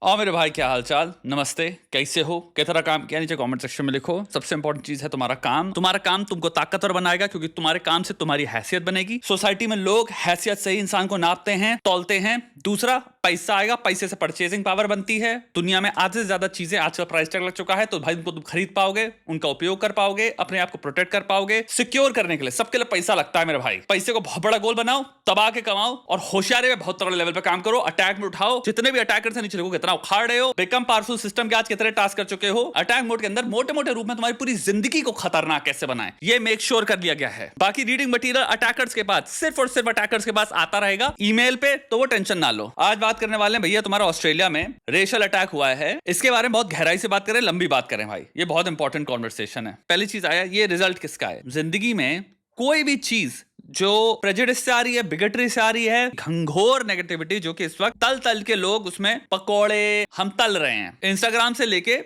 और मेरे भाई क्या हाल चाल, नमस्ते, कैसे हो, क्या तरह काम किया, नीचे कमेंट सेक्शन में लिखो। सबसे इंपॉर्टेंट चीज है तुम्हारा काम तुमको ताकतवर बनाएगा, क्योंकि तुम्हारे काम से तुम्हारी हैसियत बनेगी। सोसाइटी में लोग हैसियत से ही इंसान को नापते हैं, तौलते हैं। दूसरा, पैसा आएगा, पैसे से परचेजिंग पावर बनती है। दुनिया में आधे से ज्यादा चीजें आजकल प्राइस टैग लग चुका है, तो भाई उनको तुम खरीद पाओगे, उनका उपयोग कर पाओगे, अपने आप को प्रोटेक्ट कर पाओगे। सिक्योर करने के लिए सबके लिए पैसा लगता है मेरे भाई। पैसे को बहुत बड़ा गोल बनाओ, दबा के कमाओ और होशियारी में बहुत तगड़े लेवल पे काम करो। अटैक में उठाओ, जितने भी अटैकर से नीचे लोगों कितना उखाड़ रहे हो। बिकम पावरफुल सिस्टम के आज कितने टास्क कर चुके हो। अटैक मोड के अंदर मोटे मोटे रूप में तुम्हारी पूरी जिंदगी को खतरनाक कैसे बनाए, ये मेक श्योर कर लिया गया है। बाकी रीडिंग मटेरियल अटैकर्स के पास, सिर्फ और सिर्फ अटैकर्स के पास आता रहेगा ईमेल पे, तो वो टेंशन ना लो। आज बात करने वाले हैं भैया, तुम्हारा ऑस्ट्रेलिया में रेशियल अटैक हुआ है, इसके बारे में बहुत गहराई से बात करें, लंबी बात करें भाई, ये बहुत इंपॉर्टेंट कॉन्वर्सेशन है। पहली चीज आया, ये रिजल्ट किसका है। जिंदगी में कोई भी चीज जो प्रेजुडिस से आ रही है, बिगटरी से आ रही है, घंघोर नेगेटिविटी जो कि इस वक्त तल तल के लोग उसमें पकोड़े हम तल रहे हैं। इंस्टाग्राम से लेके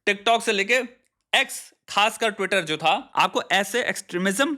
टिकटॉक से लेके एक्स, खासकर ट्विटर जो था, आपको ऐसे एक्सट्रीमिज्म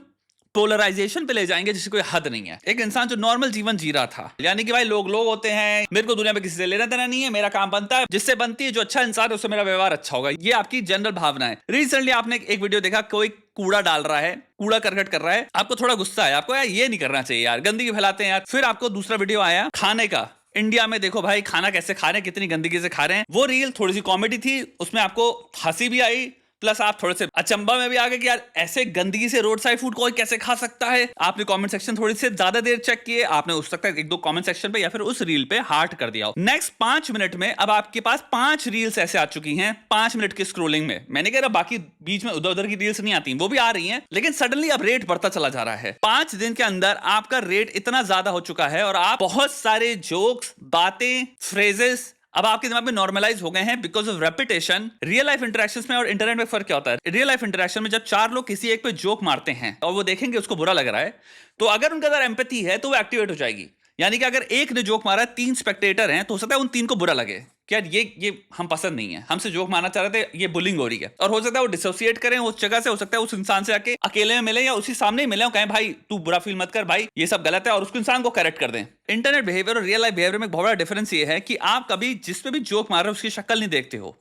पोलराइजेशन पे ले जाएंगे जिसकी कोई हद नहीं है। एक इंसान जो नॉर्मल जीवन जी रहा था, यानी कि भाई लोग होते हैं, मेरे को दुनिया में किसी से लेना देना नहीं है, मेरा काम बनता है, जिससे बनती है, जो अच्छा इंसान है उससे मेरा व्यवहार अच्छा होगा, ये आपकी जनरल भावना है। रिसेंटली आपने एक वीडियो देखा, कोई कूड़ा डाल रहा है, कूड़ा करकट कर रहा है, आपको थोड़ा गुस्सा है, आपको यार ये नहीं करना चाहिए यार, गंदगी फैलाते हैं यार। फिर आपको दूसरा वीडियो आया खाने का, इंडिया में देखो भाई खाना कैसे खा रहे हैं, कितनी गंदगी से खा रहे हैं। वो रील थोड़ी सी कॉमेडी थी, उसमें आपको हंसी भी आई, प्लस आप थोड़े से अचंबा में भी आ गए कि यार ऐसे गंदगी से रोड साइड फूड कोई कैसे खा सकता है। आपने कमेंट सेक्शन थोड़ी सी ज्यादा देर चेक किए, आपने उस सकता है एक दो कमेंट सेक्शन पे या फिर उस रील पे हार्ट कर दिया हो। नेक्स्ट 5 मिनट में अब आपके पास 5 रील्स ऐसे आ चुकी हैं 5 मिनट की स्क्रोलिंग में। मैंने कह रहा बाकी बीच में उधर उधर की रील्स नहीं आती, वो भी आ रही हैं, लेकिन सडनली अब रेट बढ़ता चला जा रहा है। 5 दिन के अंदर आपका रेट इतना ज्यादा हो चुका है और आप बहुत सारे जोक्स, बातें, फ्रेजेस अब आपके दिमाग में नॉर्मलाइज हो गए हैं because of repetition. Real life interactions में और इंटरनेट में फर्क क्या होता है। रियल लाइफ इंटरेक्शन में जब 4 लोग किसी एक पे जोक मारते हैं और वो देखेंगे उसको बुरा लग रहा है, तो अगर उनके अंदर एम्पैथी है तो वो एक्टिवेट हो जाएगी। यानी कि अगर एक ने जोक मारा, 3 स्पेक्टेटर हैं, तो हो सकता है उन 3 को बुरा लगे कि यार ये हम पसंद नहीं है, हमसे जोक मारना चाह रहे थे, ये बुलिंग हो रही है। और हो सकता है वो डिसोसिएट करें उस जगह से, हो सकता है उस इंसान से आके अकेले में मिले या उसी सामने ही मिले, कहें भाई तू बुरा फील मत कर भाई, ये सब गलत है, और उसको इंसान को करेक्ट कर दें। इंटरनेट बिहेवियर और रियल लाइफ बिहेवियर में बहुत बड़ा डिफरेंस ये है कि आप कभी जिस पे भी जोक मार रहे हो उसकी शक्ल नहीं देखते हो,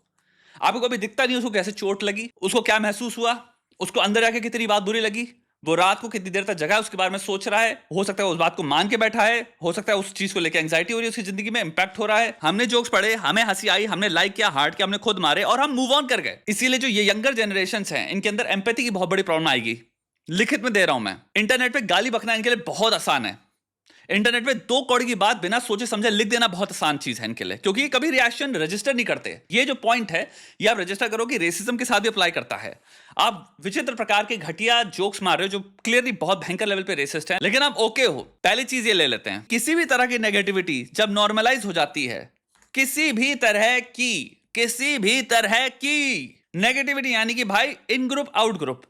आपको कभी दिखता नहीं उसको कैसे चोट लगी, उसको क्या महसूस हुआ, उसको अंदर आके कितनी बात बुरी लगी, वो रात को कितनी देर तक जगा उसके बारे में सोच रहा है, हो सकता है उस बात को मान के बैठा है, हो सकता है उस चीज को लेकर एंजाइटी हो रही है, उसकी जिंदगी में इंपैक्ट हो रहा है। हमने जोक्स पढ़े, हमें हंसी आई, हमने लाइक किया, हार्ट किया, हमने खुद मारे और हम मूव ऑन कर गए। इसीलिए जो ये यंगर जनरेशन हैं, इनके अंदर एम्पैथी की बहुत बड़ी प्रॉब्लम आएगी। लिखित में दे रहा हूं मैं, इंटरनेट पे गाली बकना इनके लिए बहुत आसान है। इंटरनेट पे 2 कौड़ी की बात बिना सोचे समझे लिख देना बहुत आसान चीज है इनके लिए, क्योंकि ये कभी रिएक्शन रजिस्टर नहीं करते। ये जो पॉइंट है ये आप रजिस्टर करो कि रेसिज्म के साथ भी अप्लाई करता है। आप विचित्र प्रकार के घटिया जोक्स मार रहे हो जो क्लियरली बहुत भयंकर लेवल पे रेसिस्ट है, लेकिन आप ओके हो। पहली चीज ये ले लेते हैं, किसी भी तरह की नेगेटिविटी जब नॉर्मलाइज हो जाती है, किसी भी तरह की नेगेटिविटी, यानी कि भाई इन ग्रुप आउट ग्रुप,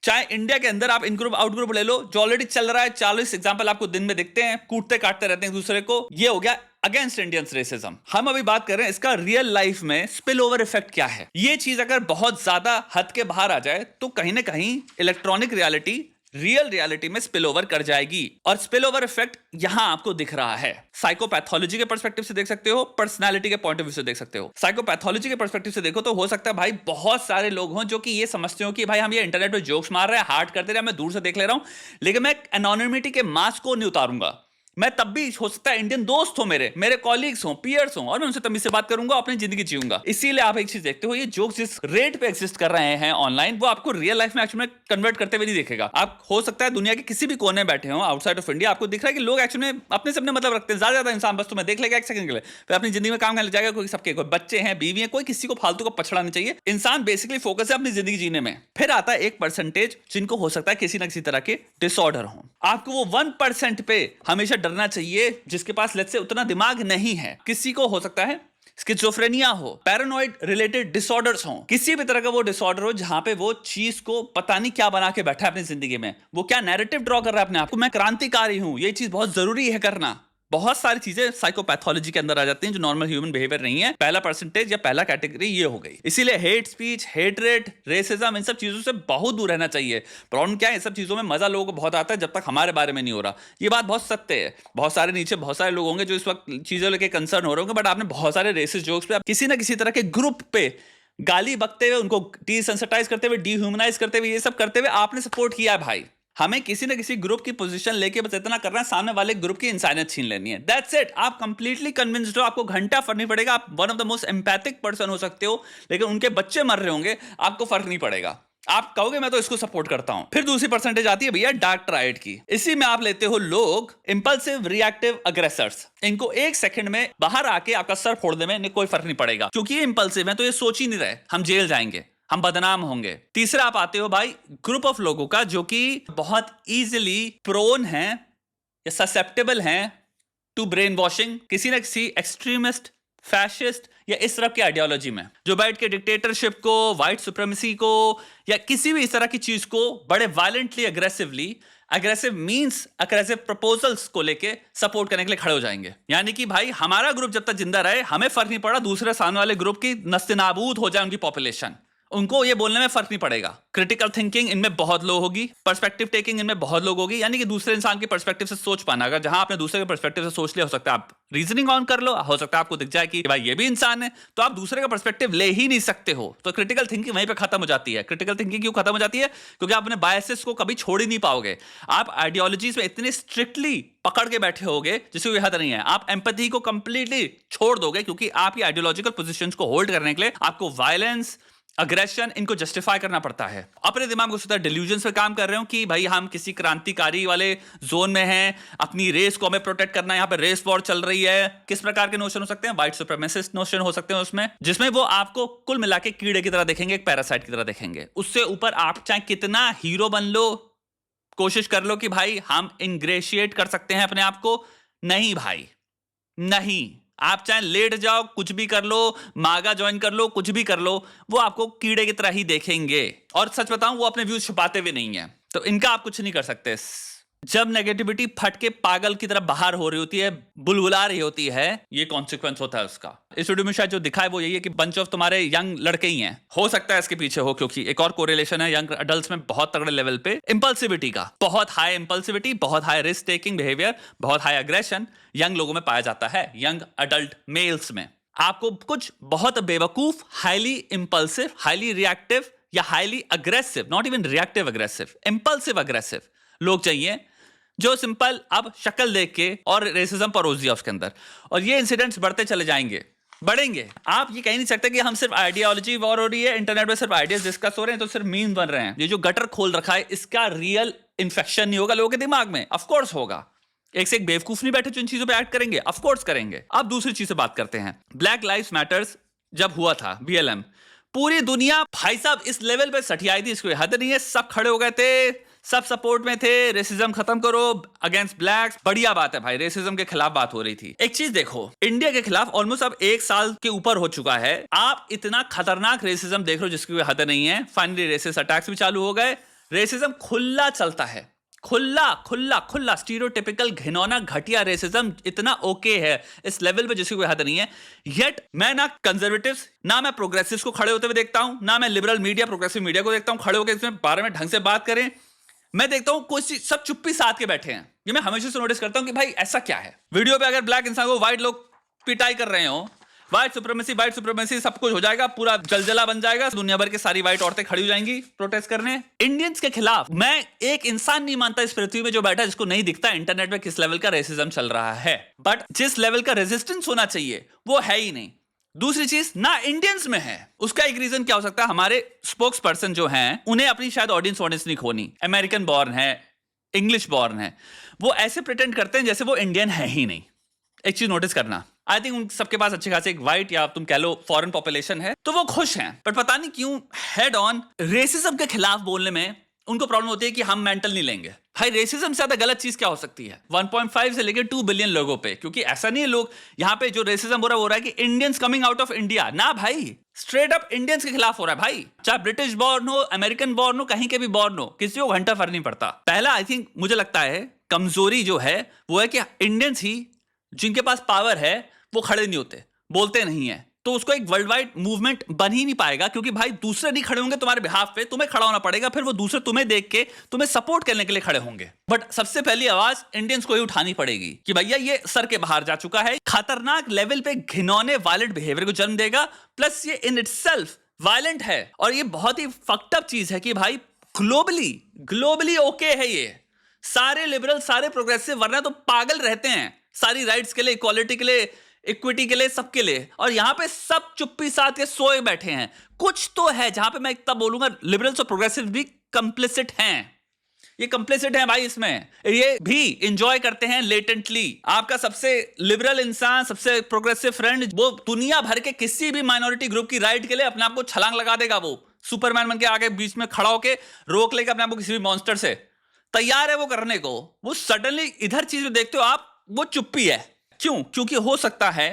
चाहे इंडिया के अंदर आप इन ग्रुप आउट ग्रुप ले लो, जो ऑलरेडी चल रहा है, 40 एग्जांपल आपको दिन में दिखते हैं, कूटते काटते रहते हैं एक दूसरे को, ये हो गया अगेंस्ट इंडियंस रेसिज्म। हम अभी बात कर रहे हैं इसका रियल लाइफ में स्पिल ओवर इफेक्ट क्या है। ये चीज अगर बहुत ज्यादा हद के बाहर आ जाए तो कहीं ना कहीं इलेक्ट्रॉनिक रियलिटी रियल रियलिटी में स्पिल ओवर कर जाएगी, और स्पिल ओवर इफेक्ट यहां आपको दिख रहा है। साइकोपैथोलॉजी के पर्सपेक्टिव से देख सकते हो, पर्सनालिटी के पॉइंट ऑफ व्यू से देख सकते हो। साइकोपैथोलॉजी के पर्सपेक्टिव से देखो तो हो सकता है भाई बहुत सारे लोग हों जो कि ये समझते हो कि भाई हम ये इंटरनेट पे जोक्स मार रहे हैं, हार्ट करते रहे, मैं दूर से देख ले रहा हूं, लेकिन मैं एनोनिमिटी के मास्क को नहीं उतारूंगा। मैं तब भी हो सकता है इंडियन दोस्त हो, मेरे कॉलीग्स हो, पीयर्स हो, और मैं उनसे तमीज से बात करूंगा, अपनी जिंदगी जीऊंगा। इसीलिए आप एक चीज देखते हो, ये जोक्स जिस रेट पे एग्जिस्ट कर रहे हैं ऑनलाइन, वो आपको रियल लाइफ में एक्चुअली में कन्वर्ट करते हुए नहीं देखेगा। आप हो सकता है दुनिया के किसी भी कोने में बैठे हो आउटसाइड ऑफ इंडिया, आपको दिख रहा है कि लोग एक्चुअली में अपने से अपने मतलब रखते हैं। ज्यादा इंसान बस तुम्हें देख लेगा एक सेकंड के लिए, फिर अपनी जिंदगी में काम करने जाएगा। कोई सबके कोई बच्चे हैं, बीवी है, कोई किसी को फालतू को पछड़ा नहीं चाहिए। इंसान बेसिकली फोकस है अपनी जिंदगी जीने में। फिर आता है 1% जिनको हो सकता है किसी ना किसी तरह के डिसऑर्डर हो। आपको वो 1% पे हमेशा डरना चाहिए जिसके पास लेट्स से उतना दिमाग नहीं है। किसी को हो सकता है स्किज़ोफ्रेनिया हो, पैरानॉइड रिलेटेड डिसऑर्डर्स हो, किसी भी तरह का वो डिसऑर्डर हो जहां पे वो चीज को पता नहीं क्या बना के बैठा है अपनी जिंदगी में, वो क्या नैरेटिव ड्रॉ कर रहा है अपने आप को, मैं क्रांतिकारी हूं, ये चीज बहुत जरूरी है करना, बहुत सारी चीजें साइकोपैथोलॉजी के अंदर आ जाती हैं जो नॉर्मल ह्यूमन बिहेवियर नहीं है। पहला परसेंटेज या पहला कैटेगरी ये हो गई। इसीलिए हेट स्पीच, हेटरेट, रेसिज्म, इन सब चीजों से बहुत दूर रहना चाहिए। प्रॉब्लम क्या है, इन सब चीजों में मजा लोगों को बहुत आता है जब तक हमारे बारे में नहीं हो रहा। ये बात बहुत सत्य है। बहुत सारे नीचे बहुत सारे लोग होंगे जो इस वक्त चीजों लेके कंसर्न हो रहे होंगे, बट आपने बहुत सारे रेसिस्ट जोक्स पे किसी ना किसी तरह के ग्रुप पे गाली बकते हुए, उनको डिसेंसिटाइज करते हुए, डिह्यूमनाइज करते हुए, ये सब करते हुए आपने सपोर्ट किया है भाई। हमें किसी ना किसी ग्रुप की पोजीशन लेके बस इतना करना है, सामने वाले ग्रुप की इंसानियत छीन लेनी है। That's it. आप कंप्लीटली कन्विंस्ड हो, आपको घंटा फर्क नहीं पड़ेगा। आप one of the most empathic person हो सकते हो, लेकिन उनके बच्चे मर रहे होंगे, आपको फर्क नहीं पड़ेगा। आप कहोगे मैं तो इसको सपोर्ट करता हूं। फिर दूसरी परसेंटेज आती है भैया डार्क ट्राइड की। इसी में आप लेते हो लोग इंपल्सिव, रिएक्टिव, अग्रेसर्स। इनको एक सेकंड में बाहर आके आपका सर फोड़ देने में कोई फर्क नहीं पड़ेगा, क्योंकि ये इंपल्सिव है तो ये सोच ही नहीं रहे हम जेल जाएंगे, हम बदनाम होंगे। तीसरा आप आते हो भाई ग्रुप ऑफ लोगों का जो कि बहुत इजीली प्रोन है या ससेप्टेबल हैं टू ब्रेन वॉशिंग, किसी ना किसी एक्सट्रीमिस्ट, फैशिस्ट या इस तरह की आइडियोलॉजी में, जो बैठ के डिक्टेटरशिप को, व्हाइट सुप्रीमेसी को या किसी भी इस तरह की चीज को बड़े violently, aggressively, aggressive means aggressive proposals को लेके सपोर्ट करने के लिए खड़े हो जाएंगे। यानी कि भाई हमारा ग्रुप जब तक जिंदा रहे, हमें फर्क नहीं पड़ा दूसरे सामने वाले ग्रुप की नस्तिनाबूद हो जाए उनकी पॉपुलेशन, उनको ये बोलने में फर्क नहीं पड़ेगा। क्रिटिकल थिंकिंग इनमें बहुत लो होगी, पर्सपेक्टिव टेकिंग इनमें बहुत लो होगी, यानी कि दूसरे इंसान के पर्सपेक्टिव से सोच पाना। अगर जहां आपने दूसरे के पर्सपेक्टिव से सोच लिया, हो सकता है आप रीजनिंग ऑन कर लो, हो सकता है आपको दिख जाए कि भाई ये भी इंसान है, तो आप दूसरे का पर्सपेक्टिव ले ही नहीं सकते हो। तो क्रिटिकल थिंकिंग वहीं पे खत्म हो जाती है। क्रिटिकल थिंकिंग क्यों खत्म हो जाती है? क्योंकि आप अपने बायसेस को कभी छोड़ ही नहीं पाओगे। आप आइडियोलॉजीज में इतने स्ट्रिक्टली पकड़ के बैठे होगे जिससे कोई हद नहीं है। आप एम्पैथी को कंप्लीटली छोड़ दोगे, क्योंकि आपकी आइडियोलॉजिकल पोजीशंस को होल्ड करने के लिए आपको वायलेंस, अग्रेशन, इनको जस्टिफाई करना पड़ता है। अपने दिमाग को सीधा डिल्यूजन पे काम कर रहे हो कि भाई हम किसी क्रांतिकारी वाले जोन में हैं, अपनी रेस को हमें प्रोटेक्ट करना है, यहाँ पे रेस वॉर चल रही है। किस प्रकार के नोशन हो सकते हैं? व्हाइट सुप्रीमेसिस्ट नोशन हो सकते हैं उसमें, जिसमें वो आपको कुल मिला के कीड़े की तरह देखेंगे, एक पैरासाइट की तरह देखेंगे। उससे ऊपर आप चाहे कितना हीरो बन लो, कोशिश कर लो कि भाई हम इंग्रेशिएट कर सकते हैं अपने आप को, नहीं भाई, नहीं। आप चाहे लेट जाओ, कुछ भी कर लो, मागा ज्वाइन कर लो, कुछ भी कर लो, वो आपको कीड़े की तरह ही देखेंगे। और सच बताऊं, वो अपने व्यूज छुपाते हुए नहीं है, तो इनका आप कुछ नहीं कर सकते। जब नेगेटिविटी फट के पागल की तरह बाहर हो रही होती है, बुलबुला रही होती है, ये कॉन्सिक्वेंस होता है उसका। इस वीडियो में शायद जो दिखा है वो यही है कि बंच ऑफ तुम्हारे यंग लड़के ही हैं। हो सकता है इसके पीछे हो, क्योंकि एक और कोरिलेशन है यंग अडल्ट्स में बहुत तगड़े लेवल पे इंपल्सिविटी का। बहुत हाई इंपल्सिविटी, बहुत हाई रिस्क टेकिंग बिहेवियर, बहुत हाई अग्रेशन यंग लोगों में पाया जाता है, यंग अडल्ट मेल्स में। आपको कुछ बहुत बेवकूफ, हाईली इंपल्सिव, हाईली रिएक्टिव या highly aggressive, not even reactive aggressive, impulsive aggressive लोग चाहिए, जो सिंपल अब शक्ल देख के और रेसिज्म परोस दिया उसके अंदर, और ये इंसिडेंट्स बढ़ते चले जाएंगे, बढ़ेंगे। आप ये कह नहीं सकते कि हम सिर्फ आइडियोलॉजी वॉर हो रही है, इंटरनेट पे सिर्फ आइडियाज डिस्कस हो रहे हैं तो सिर्फ मीम बन रहे हैं। ये जो गटर खोल रखा है, इसका रियल इन्फेक्शन नहीं होगा लोगों के दिमाग में? ऑफ कोर्स होगा। एक से एक बेवकूफ नहीं बैठे जो इन चीजों पे एक्ट करेंगे, ऑफ कोर्स करेंगे। अब दूसरी चीज से बात करते हैं। ब्लैक लाइव्स मैटर्स जब हुआ था, BLM, पूरी दुनिया भाई साहब इस लेवल पे सठियाई थी, इसको हद नहीं है। सब खड़े हो गए थे, सब सपोर्ट में थे, रेसिज्म खत्म करो, अगेंस्ट ब्लैक्स। बढ़िया बात है भाई, रेसिज्म के खिलाफ बात हो रही थी। एक चीज देखो, इंडिया के खिलाफ ऑलमोस्ट अब 1 साल के ऊपर हो चुका है, आप इतना खतरनाक रेसिज्म देख रहे हो जिसकी कोई हद नहीं है। फाइनली रेसिस्ट अटैक्स भी चालू हो गए, रेसिज्म खुला चलता है, खुला खुला खुला, स्टीरियोटिपिकल, घिनौना, घटिया रेसिज्म इतना ओके है इस लेवल पे जिसकी कोई हद नहीं है। येट मैं ना कंजर्वेटिव्स, ना मैं प्रोग्रेसिव्स को खड़े होते हुए देखता हूं, ना मैं लिबरल मीडिया, प्रोग्रेसिव मीडिया को देखता हूं खड़े होकर इसमें बारे में ढंग से बात करें। मैं देखता हूं कुछ सब चुप्पी साथ के बैठे हैं। ये मैं हमेशा से नोटिस करता हूं कि भाई ऐसा क्या है। वीडियो पे अगर ब्लैक इंसान को व्हाइट लोग पिटाई कर रहे हो, व्हाइट सुप्रीमेसी सब कुछ हो जाएगा, पूरा जलजला बन जाएगा, दुनिया भर की सारी व्हाइट औरतें खड़ी हो जाएंगी प्रोटेस्ट करने इंडियंस के खिलाफ। मैं एक इंसान नहीं मानता इस पृथ्वी में जो बैठा है जिसको नहीं दिखता इंटरनेट पे किस लेवल का रेसिज्म चल रहा है, बट जिस लेवल का रेजिस्टेंस होना चाहिए वो है ही नहीं। दूसरी चीज, ना इंडियंस में है। उसका एक रीजन क्या हो सकता है? हमारे स्पोक्स पर्सन जो हैं, उन्हें अपनी शायद ऑडियंस नहीं खोनी, अमेरिकन बॉर्न है, इंग्लिश बॉर्न है, वो ऐसे प्रिटेंड करते हैं जैसे वो इंडियन है ही नहीं। एक चीज नोटिस करना, आई थिंक उन सबके पास अच्छे खासे एक व्हाइट या तुम कह लो फॉरेन पॉपुलेशन है, तो वो खुश हैं, पर पता नहीं क्यों हेड ऑन रेसिज्म के खिलाफ बोलने में उनको प्रॉब्लम होती है कि हम मेंटल नहीं लेंगे। भाई रेसिज्म से ज्यादा गलत चीज क्या हो सकती है 1.5 से लेकर 2 बिलियन लोगों पे? क्योंकि ऐसा नहीं है लोग यहाँ पे जो रेसिज्म हो रहा है कि Indians coming out of India, ना भाई, स्ट्रेट अप इंडियंस के खिलाफ हो रहा है भाई। चाहे ब्रिटिश बॉर्न हो, अमेरिकन बॉर्न हो, कहीं के भी बॉर्न हो, किसी को घंटा फर्क नहीं पड़ता। पहला आई थिंक मुझे लगता है कमजोरी जो है वो है कि इंडियंस ही जिनके पास पावर है वो खड़े नहीं होते, बोलते नहीं है, तो उसको एक वर्ल्ड वाइड मूवमेंट बन ही नहीं पाएगा, क्योंकि भाई दूसरे नहीं खड़े होंगे तुम्हारे बिहाफ पे, तुम्हें खड़ा होना पड़ेगा, फिर वो दूसरे तुम्हें देख के तुम्हें सपोर्ट करने के लिए खड़े होंगे। बट सबसे पहली आवाज इंडियंस को ही उठानी पड़ेगी कि भैया ये सर के बाहर जा चुका है, खतरनाक लेवल पे घिनौने वायलेंट बिहेवियर को जन्म देगा, प्लस ये इन इटसेल्फ वायलेंट है, और ये बहुत ही फक्ड अप चीज है कि भाई ग्लोबली ओके है ये, सारे लिबरल सारे प्रोग्रेसिव वरना तो पागल रहते हैं सारी राइट्स के लिए, इक्वालिटी के लिए, इक्विटी के लिए, सबके लिए, और यहां पे सब चुप्पी साथ के सोए बैठे हैं। कुछ तो है जहां पे मैं इतना बोलूंगा लिबरल्स और प्रोग्रेसिव भी कंप्लिसिट हैं, ये कंप्लिसिट हैं भाई, इसमें ये भी एंजॉय करते हैं लेटेंटली। आपका सबसे लिबरल इंसान, सबसे प्रोग्रेसिव फ्रेंड, वो दुनिया भर के किसी भी माइनॉरिटी ग्रुप की राइट के लिए अपने आप को छलांग लगा देगा, वो सुपरमैन बन के आगे बीच में खड़ा होके रोक लेगा अपने आप को किसी भी मॉन्स्टर से, तैयार है वो करने को। वो सडनली इधर चीज में देखते हो आप, वो चुप्पी है। क्यों? क्योंकि हो सकता है,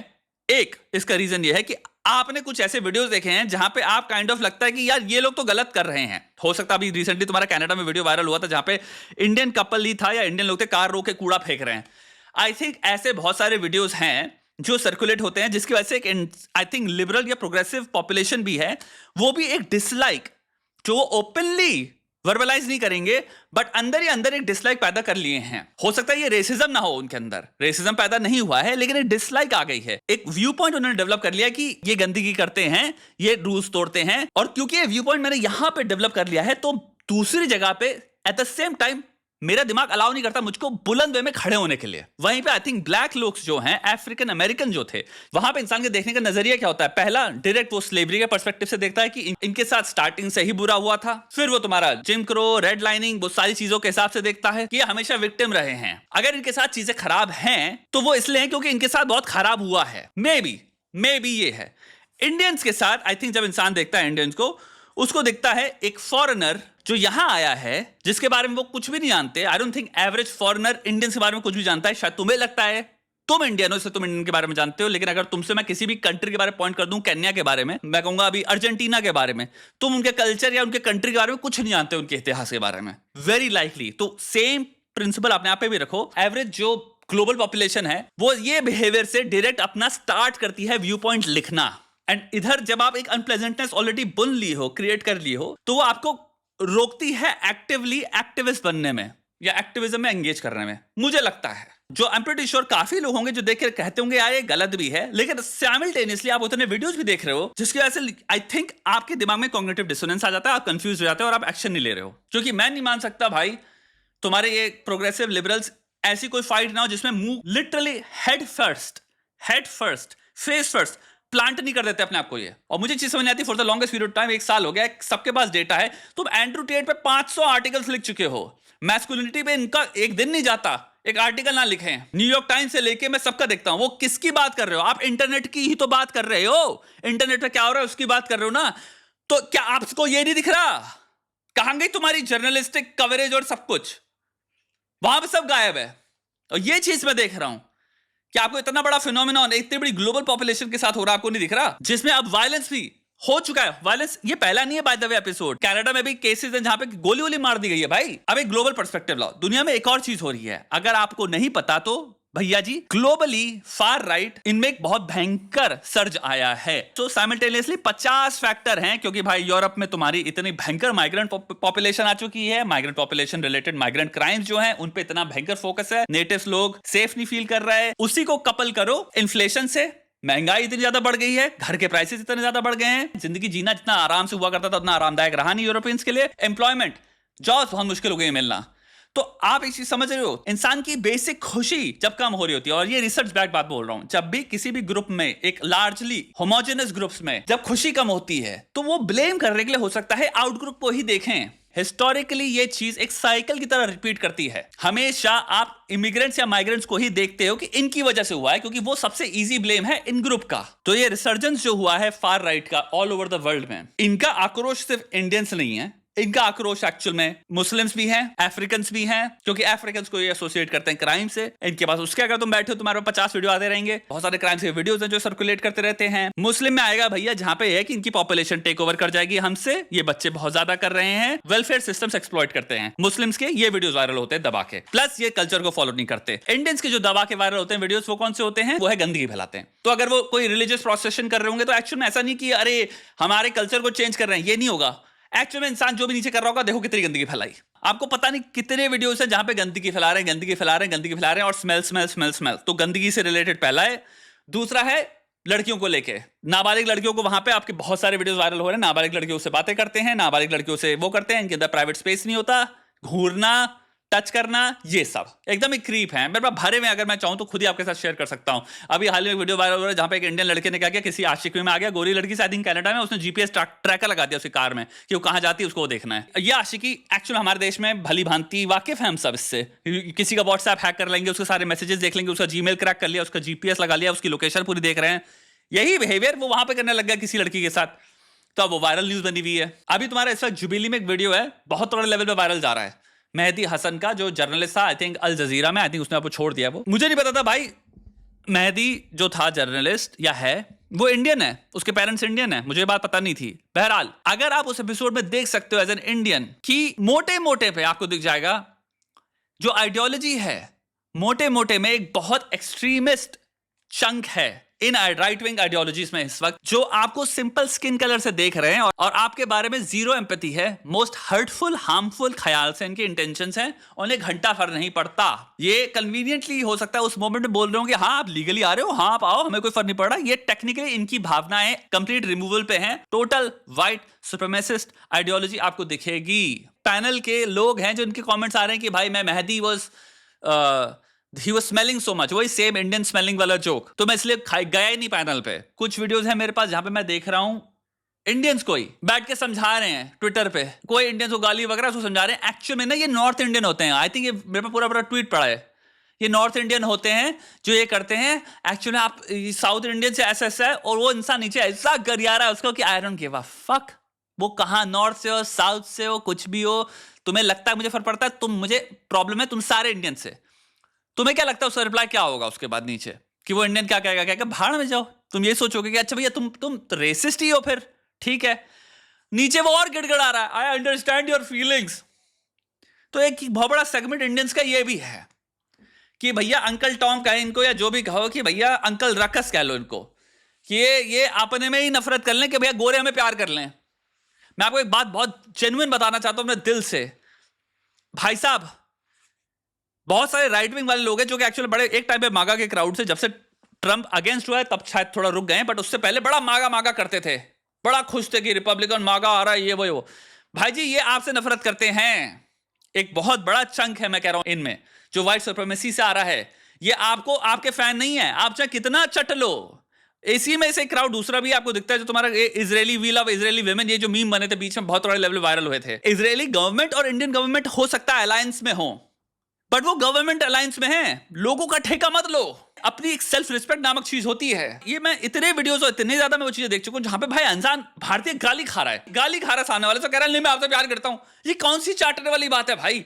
एक इसका रीजन ये है कि आपने कुछ ऐसे वीडियोस देखे हैं जहां पे आप काइंड ऑफ लगता है कि यार ये लोग तो गलत कर रहे हैं। हो सकता है अभी रिसेंटली तुम्हारा कनाडा में वीडियो वायरल हुआ था जहां पे इंडियन कपल ही था या इंडियन लोग थे, कार रोक के कूड़ा फेंक रहे हैं। आई थिंक ऐसे बहुत सारे वीडियोस हैं जो सर्कुलेट होते हैं, जिसकी वजह से एक आई थिंक लिबरल या प्रोग्रेसिव पॉपुलेशन भी है, वो भी एक डिसलाइक जो ओपनली वर्बलाइज नहीं करेंगे बट अंदर ही अंदर एक डिसलाइक पैदा कर लिए हैं। हो सकता है ये रेसिज्म ना हो, उनके अंदर रेसिज्म पैदा नहीं हुआ है, लेकिन एक डिसलाइक आ गई है, एक व्यू पॉइंट उन्होंने डेवलप कर लिया कि ये गंदगी करते हैं, ये रूल्स तोड़ते हैं, और क्योंकि ये व्यू पॉइंट मैंने यहां पे डेवलप कर लिया है, तो दूसरी जगह पे एट द सेम टाइम मेरा दिमाग अलाउ नहीं करता मुझको बुलंद वे में खड़े होने के लिए। वहीं पे आई थिंक ब्लैक लोग जो हैं, अफ्रीकन अमेरिकन जो थे, वहां पे इंसान के देखने का नजरिया क्या होता है? पहला डायरेक्ट वो स्लेवरी के पर्सपेक्टिव से देखता है कि इनके साथ स्टार्टिंग से ही बुरा हुआ था, फिर वो तुम्हारा जिम क्रो, रेड लाइनिंग, वो सारी चीजों के हिसाब से देखता है कि ये हमेशा विक्टिम रहे हैं। अगर इनके साथ चीजें खराब हैं तो वो इसलिए हैं क्योंकि इनके साथ बहुत खराब हुआ है, मे बी ये है। इंडियंस के साथ आई थिंक जब इंसान देखता है इंडियंस को, उसको दिखता है एक फॉरेनर जो यहां आया है, जिसके बारे में वो कुछ भी नहीं जानते। I don't think average foreigner Indians के बारे में कुछ भी जानता है। शायद तुम्हें लगता है तुम इंडियन हो, इसलिए तुम इंडियन के बारे में जानते हो, लेकिन अगर तुमसे मैं किसी भी कंट्री के बारे में पॉइंट कर दूं, केन्या के बारे में, मैं कहूंगा अभी अर्जेंटीना के बारे में, तुम उनके कल्चर या उनके कंट्री के बारे में कुछ नहीं जानते, उनके इतिहास के बारे में वेरी लाइकली। तो सेम प्रिंसिपल अपने आप पे भी रखो। एवरेज जो ग्लोबल पॉपुलेशन है वो ये बिहेवियर से डायरेक्ट अपना स्टार्ट करती है व्यू पॉइंट लिखना, एंड इधर जब आप एक अनप्लेजेंटनेस ऑलरेडी बुन ली हो, क्रिएट कर ली हो, तो वो आपको रोकती है एक्टिवली एक्टिविस्ट बनने में या एक्टिविज्म में एंगेज करने में, मुझे लगता है। जो आई एम प्रीटी श्योर काफी लोग होंगे जो देख के कहते होंगे यार ये गलत भी है, लेकिन साइमल्टेनियसली आप उतने वीडियोस भी देख रहे हो जिसकी वजह से आई थिंक आपके दिमाग में कॉग्निटिव डिसोनेंस आ जाता है, आप कंफ्यूज हो जाते हो और आप एक्शन नहीं ले रहे हो। क्योंकि मैं नहीं मान सकता भाई तुम्हारे ये प्रोग्रेसिव लिबरल्स ऐसी कोई फाइट ना हो जिसमें मुंह literally head first face first plant नहीं कर देते अपने आप को ये। और मुझे चीज समझ नहीं आती, for the longest period time, एक साल हो गया, सबके पास डेटा है, तुम एंड्रू टेट पे 500 आर्टिकल्स लिख चुके हो, मैस्कुलिनिटी पे इनका एक दिन नहीं जाता एक आर्टिकल ना लिखे। न्यूयॉर्क टाइम्स से लेके मैं सबका देखता हूं, वो किसकी बात कर रहे हो आप? इंटरनेट की ही तो बात कर रहे हो, इंटरनेट पे क्या हो रहा है उसकी बात कर रहे हो ना, तो क्या आपको ये नहीं दिख रहा? कहां गई तुम्हारी जर्नलिस्टिक कवरेज और सब कुछ? वहां पे सब गायब है। और ये चीज मैं देख रहा हूं कि आपको इतना बड़ा फिनोमेनन इतनी बड़ी ग्लोबल पॉपुलेशन के साथ हो रहा, आपको नहीं दिख रहा, जिसमें अब वायलेंस भी हो चुका है। वायलेंस ये पहला नहीं है by the way episode, Canada में भी केसेस हैं जहां पे गोली वोली मार दी गई है भाई। अब एक ग्लोबल पर्सपेक्टिव लाओ, दुनिया में एक और चीज हो रही है, अगर आपको नहीं पता तो भैया जी, ग्लोबली फार राइट इनमें एक बहुत भयंकर सर्ज आया है। तो साइमल्टेनियसली 50 फैक्टर हैं, क्योंकि भाई यूरोप में तुम्हारी इतनी भयंकर माइग्रेंट पॉपुलेशन आ चुकी है, migrant population related migrant crimes जो हैं उन पे इतना भयंकर फोकस है, नेटिव्स लोग सेफ नहीं फील कर रहे हैं। उसी को कपल करो इन्फ्लेशन से, महंगाई इतनी ज्यादा बढ़ गई है, घर के प्राइसेस इतने ज्यादा बढ़ गए हैं, जिंदगी जीना जितना आराम से हुआ करता था उतना आरामदायक रहा नहीं यूरोपियंस के लिए, एम्प्लॉयमेंट जॉब्स बहुत मुश्किल हो गई मिलना। तो आप एक चीज समझ रहे हो, इंसान की बेसिक खुशी जब कम हो रही होती है, और ये रिसर्च बैक बात बोल रहा हूं, जब भी किसी भी ग्रुप में, एक लार्जली होमोजेनस ग्रुप्स में जब खुशी कम होती है, तो वो ब्लेम करने के लिए हो सकता है आउट ग्रुप को ही देखें। हिस्टोरिकली ये चीज एक साइकिल की तरह रिपीट करती है, हमेशा आप इमिग्रेंट्स या माइग्रेंट्स को ही देखते हो कि इनकी वजह से हुआ है, क्योंकि वो सबसे इजी ब्लेम है इन ग्रुप का। तो ये रिसर्जेंस जो हुआ है फार राइट का ऑल ओवर द वर्ल्ड में, इनका आक्रोश सिर्फ इंडियंस नहीं है, इनका आक्रोश एक्चुअल में मुस्लिम्स भी हैं, अफ्रीकन्स भी हैं, क्योंकि अफ्रीकन्स को ये एसोसिएट करते हैं क्राइम से। इनके पास उसके अगर तुम बैठे हो तुम्हारे पास 50 वीडियो आते रहेंगे, बहुत सारे क्राइम्स के वीडियोस हैं जो सर्कुलेट करते रहते हैं। मुस्लिम में आएगा भैया जहां पे है कि इनकी पॉपुलेशन टेक ओवर कर जाएगी हमसे, ये बच्चे बहुत ज्यादा कर रहे हैं, वेलफेयर सिस्टम्स एक्सप्लॉइट करते हैं मुस्लिम्स के, ये वीडियोस वायरल होते हैं दबा के, प्लस ये कल्चर को फॉलो नहीं करते। इंडियंस के जो दबा के वायरल होते हैं वीडियोस, वो कौन से होते हैं? वो है गंदगी फैलाते हैं। तो अगर वो कोई रिलीजियस प्रोसेशन कर रहे होंगे तो एक्चुअल में ऐसा नहीं कि अरे हमारे कल्चर को चेंज कर रहे हैं, ये नहीं होगा। एक्चुअल में इंसान जो भी नीचे कर रहा होगा, देखो कितनी गंदगी फैलाई। आपको पता नहीं कितने वीडियोस हैं जहां पे गंदगी फैला रहे हैं, गंदगी फैला रहे हैं, गंदगी फैला रहे हैं, और स्मेल स्मेल स्मेल स्मेल। तो गंदगी से रिलेटेड पहला है। दूसरा है लड़कियों को लेके, नाबालिग लड़कियों को, वहां पे आपके बहुत सारे वीडियोस वायरल हो रहे हैं, नाबालिग लड़कियों से बातें करते हैं, नाबालिग लड़कियों से वो करते हैं, इनके अंदर प्राइवेट स्पेस नहीं होता, घूरना, टच करना, ये सब एकदम ही क्रीप है। मेरे पास भरे में, अगर मैं चाहूं तो खुद ही आपके साथ शेयर कर सकता हूं। अभी हाल में वीडियो वायरल हो रहा है जहां पे एक इंडियन लड़के ने क्या किया, किसी आशिकी में आ गया, गोरी लड़की से, आई थिंक कनाडा में, उसने जीपीएस ट्रैकर लगा दिया उसकी कार में कि वो कहां जाती है उसको देखना है। ये आशिकी एक्चुअल हमारे देश में भली भांति वाकिफ है हम सब इससे। किसी का व्हाट्सएप हैक कर लेंगे, उसके सारे मैसेजेस देख लेंगे, उसका जीमेल क्रैक कर लिया, उसका जीपीएस लगा लिया, उसकी लोकेशन पूरी देख रहे हैं। यही बिहेवियर वो वहां पे करने लग गया किसी लड़की के साथ, तो अब वो वायरल न्यूज बनी हुई है। अभी तुम्हारा इस वक्त जुबीली में एक वीडियो है, बहुत बड़े लेवल पे वायरल जा रहा है, मेहदी हसन का, जो जर्नलिस्ट था, आई थिंक अल जजीरा में, आई थिंक उसने आपको छोड़ दिया। वो मुझे नहीं पता था भाई, मेहदी जो था जर्नलिस्ट या है, वो इंडियन है, उसके पेरेंट्स इंडियन है, मुझे बात पता नहीं थी। बहरहाल अगर आप उस एपिसोड में देख सकते हो एज एन इंडियन कि मोटे मोटे पे आपको दिख जाएगा जो आइडियोलॉजी है, मोटे मोटे में एक बहुत एक्सट्रीमिस्ट चंक है इन राइट विंग आइडियोलॉजीज में इस वक्त, जो आपको सिंपल स्किन कलर से देख रहे हैं और आपके बारे में जीरो एम्पैथी है, मोस्ट हर्टफुल हार्मफुल ख्याल से इनके इंटेंशंस हैं, उन्हें घंटा फर नहीं पड़ता। ये कन्वीनियंटली हो सकता है उस मोमेंट में बोल रहे हो कि हाँ आप लीगली आ रहे हो, हाँ आप आओ, हमें कोई फर्क नहीं पड़ रहा। ये टेक्निकली इनकी भावनाएं कंप्लीट रिमूवल पे हैं। टोटल व्हाइट सुप्रीमेसिस्ट आइडियोलॉजी आपको दिखेगी। पैनल के लोग हैं जो इनके कॉमेंट्स आ रहे हैं कि भाई मैं Mehdi he was smelling so much, वही सेम इंडियन स्मेलिंग वाला जोक, तो मैं इसलिए गया ही नहीं पैनल पे। कुछ वीडियोस हैं मेरे पास जहां पे मैं देख रहा हूं इंडियंस को ही बैठ के समझा रहे हैं ट्विटर पे, कोई इंडियंस को गाली वगैरह उसको समझा रहे हैं। एक्चुअल में ना ये नॉर्थ इंडियन होते हैं, आई थिंक ये मेरे पास पूरा ट्वीट पड़ा है, ये नॉर्थ इंडियन होते हैं जो ये करते हैं। एक्चुअली आप साउथ इंडियन से ऐसा है, और वो इंसान नीचे ऐसा गरिया रहा है उसको कि I don't give a fuck, वो कहां नॉर्थ से हो, साउथ से हो, कुछ भी हो, तुम्हें लगता है मुझे फर्क पड़ता है, तुम, मुझे प्रॉब्लम है तुम सारे इंडियन से। तुम्हें क्या लगता है उसका रिप्लाई क्या होगा उसके बाद नीचे, कि वो इंडियन क्या कहेगा, कहेगा भाड़ में जाओ। तुम ये सोचोगे कि अच्छा भैया तुम तो रेसिस्ट ही हो, फिर ठीक है। नीचे वो और गिड़गिड़ा रहा है, आई अंडरस्टैंड योर फीलिंग्स। तो एक बहुत बड़ा सेगमेंट इंडियंस का ये भी है कि भैया अंकल टॉम कहे इनको, या जो भी कहो, कि भैया अंकल रकस कह लो इनको, कि ये अपने में ही नफरत कर लें कि भैया गोरे हमें प्यार कर लें। मैं आपको एक बात बहुत जेन्युइन बताना चाहता हूं अपने दिल से, भाई साहब बहुत सारे राइट विंग वाले लोग हैं जो कि एक्चुअली बड़े एक टाइम पे मागा के क्राउड से, जब से ट्रंप अगेंस्ट हुआ है तब शायद थोड़ा रुक गए, बट उससे पहले बड़ा मागा मागा करते थे, बड़ा खुश थे कि रिपब्लिकन मागा आ रहा है, ये वो। भाई जी ये आपसे नफरत करते हैं, एक बहुत बड़ा चंक है, मैं कह रहा हूं इनमें, जो व्हाइट सुप्रीमेसी से आ रहा है। ये आपको, आपके फैन नहीं है, आप चाहे कितना चट लो। इसी में से क्राउड दूसरा भी आपको दिखता है, जो तुम्हारा Israeli we love Israeli women, ये जो मीम बने थे बीच में, बहुत बड़े लेवल वायरल हुए थे। इजरायली गवर्नमेंट और इंडियन गवर्नमेंट हो सकता है अलायंस में हो, बट वो गवर्नमेंट अलायंस में है, लोगों का ठेका मत लो। अपनी एक सेल्फ रिस्पेक्ट नामक चीज होती है। ये मैं इतने वीडियोस और इतने ज्यादा मैं वो चीजें देख चुका हूं जहां पे भाई इंसान भारतीय गाली खा रहा है, गाली खा रहा है सामने वाले से, कह रहा है नहीं मैं आपसे प्यार करता हूं। ये कौन सी चाटने वाली बात है भाई,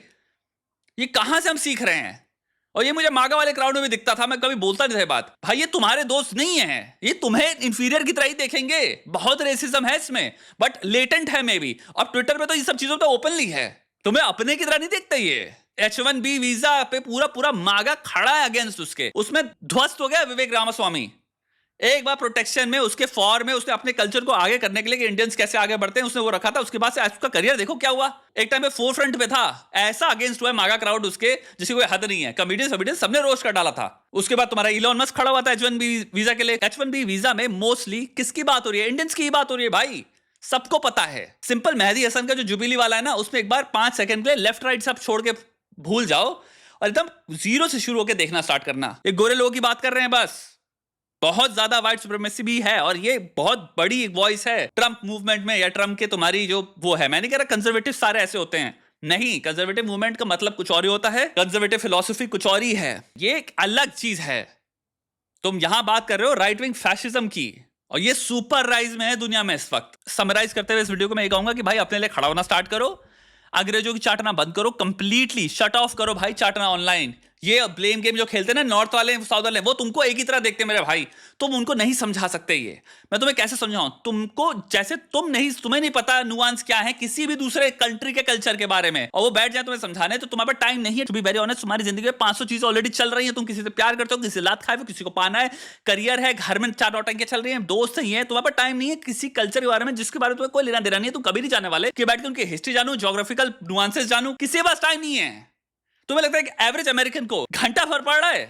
ये कहां से हम सीख रहे हैं? और ये मुझे मागा वाले क्राउड में भी दिखता था, मैं कभी बोलता नहीं था बात, भाई ये तुम्हारे दोस्त नहीं है, ये तुम्हें इंफीरियर की तरह ही देखेंगे। बहुत रेसिज्म है इसमें, बट लेटेंट है मे बी, और ट्विटर पे तो ये सब चीजों तो ओपनली है, तुम्हें अपने की तरह नहीं देखते। ये H1B वीजा पे पूरा मागा खड़ा है अगेंस्ट उसके, उसमें ध्वस्त हो गया विवेक रामास्वामी। एक बार प्रोटेक्शन में उसके फॉर में उसने अपने कल्चर को आगे करने के लिए कि इंडियंस कैसे आगे बढ़ते हैं, उसने वो रखा था। उसके बाद से उसका करियर देखो क्या हुआ, एक टाइम पे फोर फ्रंट पे था, ऐसा अगेंस्ट हुआ मागा क्राउड उसके जिसकी कोई हद नहीं है। कॉमेडियन सबने रोस्ट कर डाला था। उसके बाद तुम्हारा इलॉन मस्क खड़ा हुआ था H1B वीजा के लिए। H1B वीजा में मोस्टली किसकी बात हो रही है? इंडियंस की ही बात हो रही है भाई, सबको पता है। सिंपल मेहदी हसन का जो जुबिली वाला है ना, उसमें एक बार 5 सेकंड के लिए लेफ्ट राइट सब छोड़ के भूल जाओ और एकदम जीरो से शुरू होकर देखना स्टार्ट करना। ये गोरे लोगों की बात कर रहे हैं बस, बहुत ज्यादा व्हाइट सुप्रीमेसी भी है, और ये बहुत बड़ी एक वॉइस है ट्रंप मूवमेंट में, या ट्रंप के तुम्हारी जो वो है। मैं नहीं कह रहा कंजर्वेटिव सारे ऐसे होते हैं, नहीं, कंजर्वेटिव मूवमेंट का मतलब कुछ और ही होता है, कंजर्वेटिव फिलॉसफी कुछ और ही है, ये एक अलग चीज है। तुम यहां बात कर रहे हो राइट विंग फैशिज्म की, और ये सुपर राइज में है दुनिया में इस वक्त। समराइज करते हुए इस वीडियो को मैं ये कहूंगा कि भाई अपने लिए खड़ा होना स्टार्ट करो, अंग्रेजों की चाटना बंद करो, कंप्लीटली शट ऑफ करो भाई चाटना ऑनलाइन। ये ब्लेम गेम जो खेलते हैं ना नॉर्थ वाले साउथ वाले, वो तुमको एक ही तरह देखते हैं मेरे भाई, तुम उनको नहीं समझा सकते। ये मैं तुम्हें कैसे समझाऊं तुमको, जैसे तुम्हें नहीं पता नुआंस क्या है किसी भी दूसरे कंट्री के कल्चर के बारे में, और वो बैठ जाए तुम्हें समझाने, तो तुम्हारे पास टाइम नहीं है। टू बी वेरी ऑनेस्ट, तुम्हारी जिंदगी में 500 चीजें ऑलरेडी चल रही है। तुम किसी से प्यार करते हो, किसी से लात खाए हो, किसी को पाना है, करियर है, घर में 4 नौटंकियां चल रही है, दोस्त ही है, तुम्हारे पास टाइम नहीं है किसी कल्चर के बारे में जिसके बारे में तुम्हें कोई लेना देना नहीं है। तुम कभी नहीं जाने वाले कि बैठ के उनकी हिस्ट्री जानू, ज्योग्राफिकल नुआंसेस जानू, किसी के पास टाइम नहीं है। तुम्हें लगता है कि एवरेज अमेरिकन को घंटा भर पड़ रहा है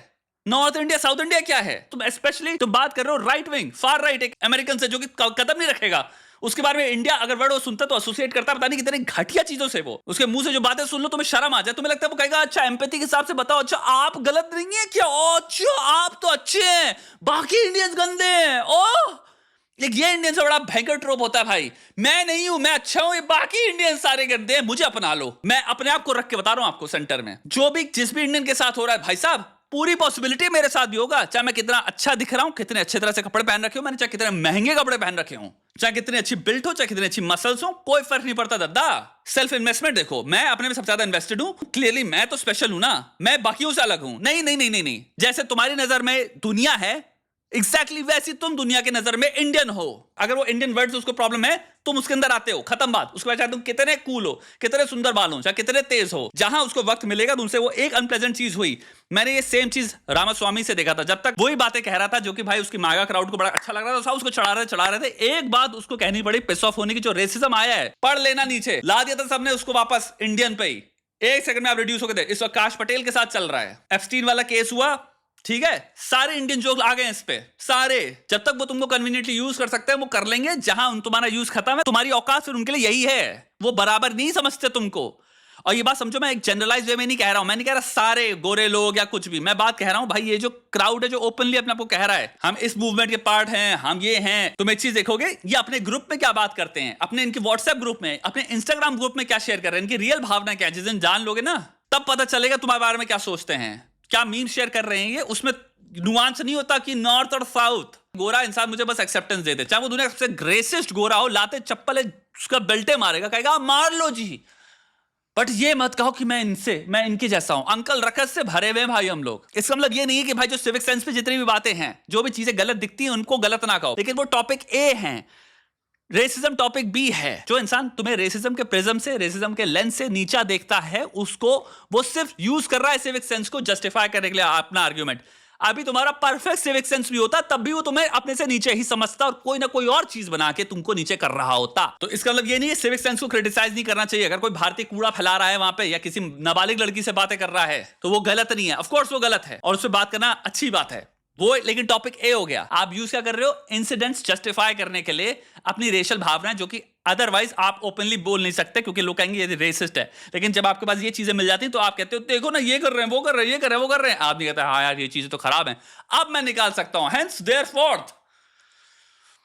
नॉर्थ इंडिया साउथ इंडिया क्या है? तुम स्पेशली तुम बात कर रहे हो राइट विंग फार राइट एक अमेरिकन से जो कि कदम नहीं रखेगा उसके बारे में। इंडिया अगर वर्ड वो सुनता तो एसोसिएट करता, पता नहीं कितनी घटिया चीजों से, वो उसके मुंह से जो बातें सुन लो तुम्हें शर्म आ जाए। तुम्हें लगता है वो कहेगा अच्छा एम्पैथी के हिसाब से बताओ, अच्छा आप गलत नहीं है क्या, अच्छा आप तो अच्छे हैं बाकी इंडियंस गंदे हैं। ओह ये इंडियन से बड़ा भयंकर ट्रोप होता है भाई, मैं नहीं हूं, मैं अच्छा हूं, ये बाकी इंडियन सारे गंदे हैं, मुझे अपना लो। मैं अपने आप को रख के बता रहा हूं आपको सेंटर में, जो भी जिस भी इंडियन के साथ हो रहा है भाई साहब, पूरी पॉसिबिलिटी मेरे साथ भी होगा। चाहे मैं कितना अच्छा दिख रहा हूं, कितने अच्छे तरह से कपड़े पहन रखे हो मैंने, चाहे कितने महंगे कपड़े पहन रखे हो, चाहे कितनी अच्छी बिल्ट हो, चाहे कितनी अच्छी मसल्स हो, कोई फर्क नहीं पड़ता दादा। सेल्फ इन्वेस्टमेंट देखो, मैं अपने में सबसे ज्यादा इन्वेस्टेड हूं, क्लियरली मैं तो स्पेशल हूं ना, मैं बाकियों से अलग हूं। नहीं नहीं नहीं नहीं नहीं, जैसे तुम्हारी नजर में दुनिया है एग्जैक्टली वैसी तुम दुनिया की नजर में इंडियन हो। अगर वो इंडियन वर्ड्स उसको प्रॉब्लम है, तुम उसके अंदर आते हो, खत्म बात। उसके बाद चाहे तुम कितने कूल हो, कितने सुंदर बाल हो, चाहे कितने तेज हो, जहां उसको वक्त मिलेगा तो उनसे वो एक अनप्लेजेंट चीज हुई। मैंने ये सेम चीज रामास्वामी से देखा था, जब तक वही बातें कह रहा था जो कि भाई उसकी मागा क्राउड को बड़ा अच्छा लग रहा था, सब उसको चढ़ा रहे थे। एक बात उसको कहनी पड़ी पिस ऑफ होने की, जो रेसिज्म आया है पढ़ लेना नीचे, ला दिया था सबने उसको वापस इंडियन पे ही। एक सेकंड में आप रिड्यूस हो गए थे। इस वक्त आकाश पटेल के साथ चल रहा है, एप्स्टीन वाला केस हुआ, ठीक है, सारे इंडियन जोक आ गए इस पे सारे। जब तक वो तुमको कन्वीनियंटली यूज कर सकते हैं वो कर लेंगे, जहां तुम्हारा यूज खत्म है तुम्हारी औकात फिर उनके लिए यही है। वो बराबर नहीं समझते तुमको। और ये बात समझो, मैं एक जनरलाइज वे में नहीं कह रहा हूं, मैं नहीं कह रहा सारे गोरे लोग या कुछ भी, मैं बात कह रहा हूं भाई ये जो क्राउड है जो ओपनली अपने आप को कह रहा है हम इस मूवमेंट के पार्ट हैं, हम ये हैं, तुम एक चीज देखोगे ये अपने ग्रुप में क्या बात करते हैं, अपने इनके व्हाट्सएप ग्रुप में, अपने इंस्टाग्राम ग्रुप में क्या शेयर कर रहे हैं, इनकी रियल भावना क्या है। जिस दिन जान लोगे ना तब पता चलेगा तुम्हारे बारे में क्या सोचते हैं, क्या मीम शेयर कर रहे हैं। ये उसमें नुआंस नहीं होता कि नॉर्थ और साउथ। गोरा इंसान मुझे बस एक्सेप्टेंस दे दे, चाहे वो दुनिया का सबसे ग्रेसेस्ट गोरा हो, लाते चप्पल उसका बेल्टे मारेगा, कहेगा मार लो जी, बट ये मत कहो कि मैं इनके जैसा हूं। अंकल रकस से भरे हुए भाई हम लोग। इसका मतलब ये नहीं है कि भाई जो सिविक सेंस पे जितनी भी बातें हैं, जो भी चीजें गलत दिखती हैं उनको गलत ना कहो, लेकिन वो टॉपिक ए है, रेसिज्म टॉपिक बी है। जो इंसान तुम्हें रेसिज्म के प्रिज्म से, रेसिज्म के लेंस से नीचा देखता है, उसको वो सिर्फ यूज कर रहा है सिविक सेंस को जस्टिफाई करने के लिए अपना आर्ग्यूमेंट। अभी तुम्हारा परफेक्ट सिविक सेंस भी होता तब भी वो तुम्हें अपने से नीचे ही समझता और कोई ना कोई और चीज बना के तुमको नीचे कर रहा होता। तो इसका मतलब ये नहीं है सिविक सेंस को क्रिटिसाइज नहीं करना चाहिए। अगर कोई भारतीय कूड़ा फैला रहा है वहां पे या किसी नाबालिग लड़की से बातें कर रहा है तो वो गलत नहीं है, ऑफ कोर्स वो गलत है और उससे बात करना अच्छी बात है वो, लेकिन टॉपिक ए हो गया। आप यूज क्या कर रहे हो, इंसिडेंट्स जस्टिफाई करने के लिए अपनी रेशियल भावना, जो कि अदरवाइज आप ओपनली बोल नहीं सकते क्योंकि लोग कहेंगे ये रेसिस्ट है। लेकिन जब आपके पास ये चीजें मिल जाती हैं तो आप कहते हो देखो ना ये कर रहे हैं, वो कर रहे हैं, ये कर रहे हैं, वो कर रहे हैं। आप नहीं कहते हाँ यार ये चीजें तो खराब हैं, अब मैं निकाल सकता हूं, हेंस देयरफॉर